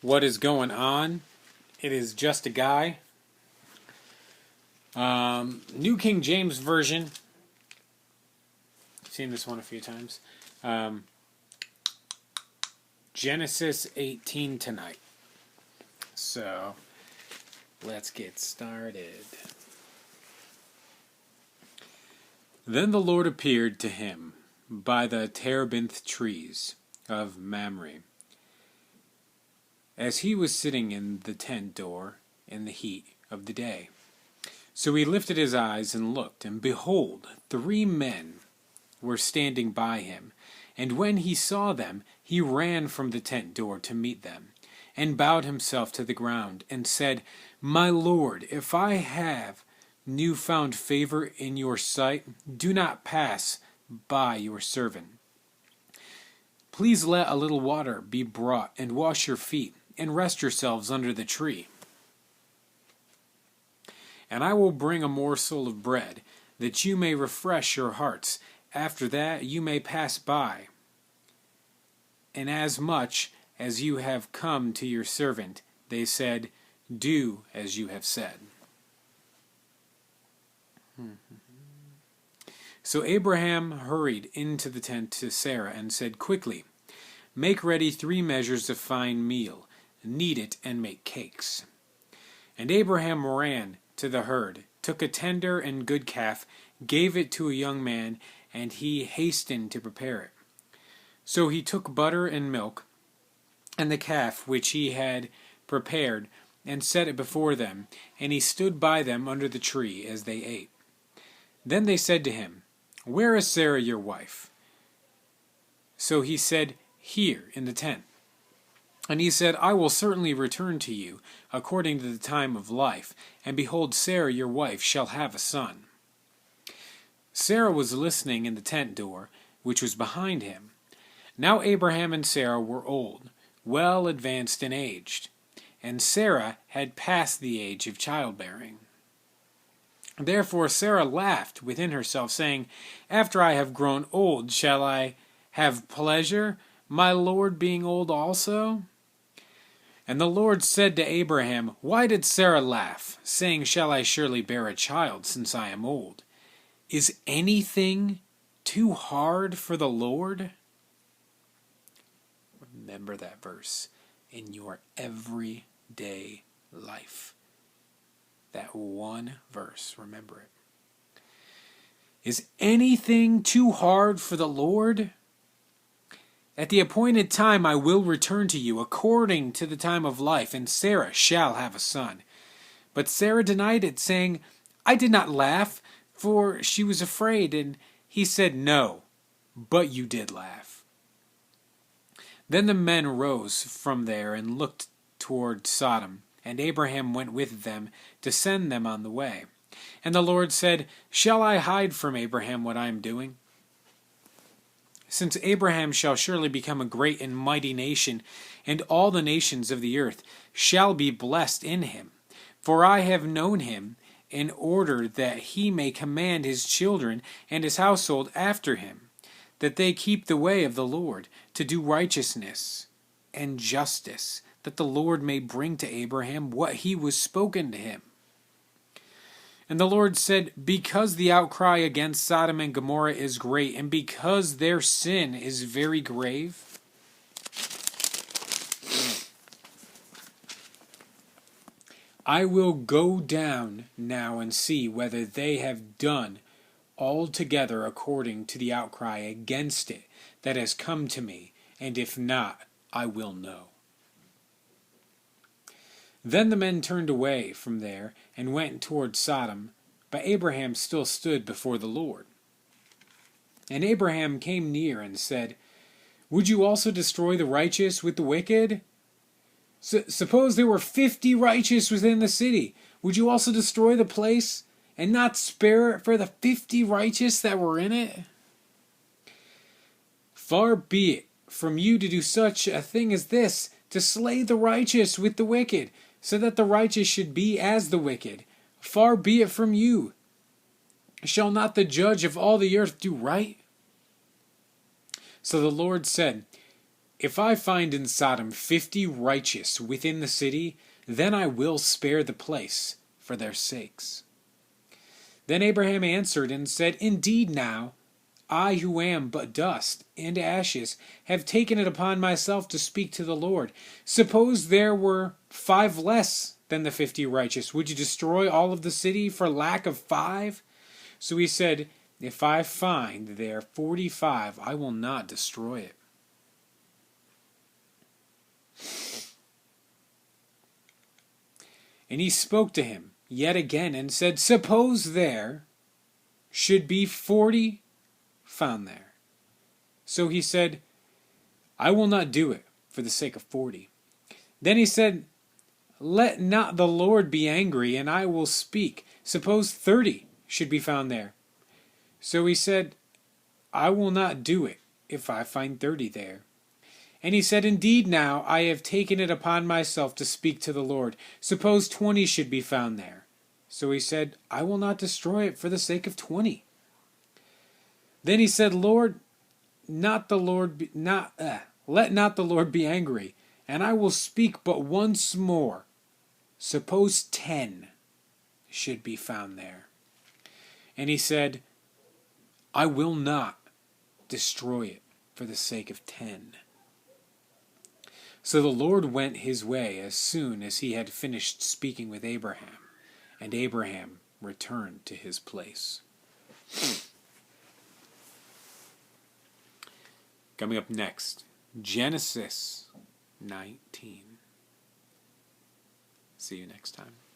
What is going on? It is just a guy. New King James Version. I've seen this one a few times. Genesis 18 tonight. So, let's get started. Then the Lord appeared to him by the terebinth trees of Mamre, as he was sitting in the tent door in the heat of the day. So he lifted his eyes and looked, and behold, 3 men were standing by him. And when he saw them, he ran from the tent door to meet them, and bowed himself to the ground, and said, My Lord, if I have found favor in your sight, do not pass by your servant. Please let a little water be brought, and wash your feet, and rest yourselves under the tree. And I will bring a morsel of bread, that you may refresh your hearts. After that you may pass by. And as much as you have come to your servant, they said, Do as you have said. So Abraham hurried into the tent to Sarah and said, Quickly, make ready 3 measures of fine meal, knead it, and make cakes. And Abraham ran to the herd, took a tender and good calf, gave it to a young man, and he hastened to prepare it. So he took butter and milk, and the calf which he had prepared, and set it before them, and he stood by them under the tree as they ate. Then they said to him, Where is Sarah your wife? So he said, Here in the tent. And he said, I will certainly return to you, according to the time of life, and behold, Sarah your wife shall have a son. Sarah was listening in the tent door, which was behind him. Now Abraham and Sarah were old, well advanced in age, and Sarah had passed the age of childbearing. Therefore Sarah laughed within herself, saying, After I have grown old, shall I have pleasure, my Lord being old also? And the Lord said to Abraham, Why did Sarah laugh, saying, Shall I surely bear a child, since I am old? Is anything too hard for the Lord? Remember that verse in your everyday life. That one verse, remember it. Is anything too hard for the Lord? At the appointed time I will return to you according to the time of life, and Sarah shall have a son. But Sarah denied it, saying, I did not laugh, for she was afraid. And he said, No, but you did laugh. Then the men rose from there and looked toward Sodom, and Abraham went with them to send them on the way. And the Lord said, Shall I hide from Abraham what I am doing? Since Abraham shall surely become a great and mighty nation, and all the nations of the earth shall be blessed in him. For I have known him, in order that he may command his children and his household after him, that they keep the way of the Lord, to do righteousness and justice, that the Lord may bring to Abraham what he was spoken to him. And the Lord said, Because the outcry against Sodom and Gomorrah is great, and because their sin is very grave, I will go down now and see whether they have done altogether according to the outcry against it that has come to me, and if not, I will know. Then the men turned away from there and went toward Sodom, but Abraham still stood before the Lord. And Abraham came near and said, Would you also destroy the righteous with the wicked? Suppose there were 50 righteous within the city. Would you also destroy the place and not spare it for the 50 righteous that were in it? Far be it from you to do such a thing as this, to slay the righteous with the wicked, so that the righteous should be as the wicked. Far be it from you. Shall not the judge of all the earth do right? So the Lord said, If I find in Sodom 50 righteous within the city, then I will spare the place for their sakes. Then Abraham answered and said, Indeed now, I who am but dust and ashes have taken it upon myself to speak to the Lord. Suppose there were 5 less than the 50 righteous. Would you destroy all of the city for lack of 5? So he said, If I find there 45, I will not destroy it. And he spoke to him yet again and said, Suppose there should be 40 found there. So he said, I will not do it for the sake of 40. Then he said, Let not the Lord be angry, and I will speak. Suppose 30 should be found there. So he said, I will not do it if I find 30 there. And he said, Indeed now I have taken it upon myself to speak to the Lord. Suppose 20 should be found there. So he said, I will not destroy it for the sake of 20. Then he said, Lord, let not the Lord be angry, and I will speak but once more. Suppose 10 should be found there. And he said, I will not destroy it for the sake of 10. So the Lord went his way as soon as he had finished speaking with Abraham, and Abraham returned to his place. Coming up next, Genesis 19. See you next time.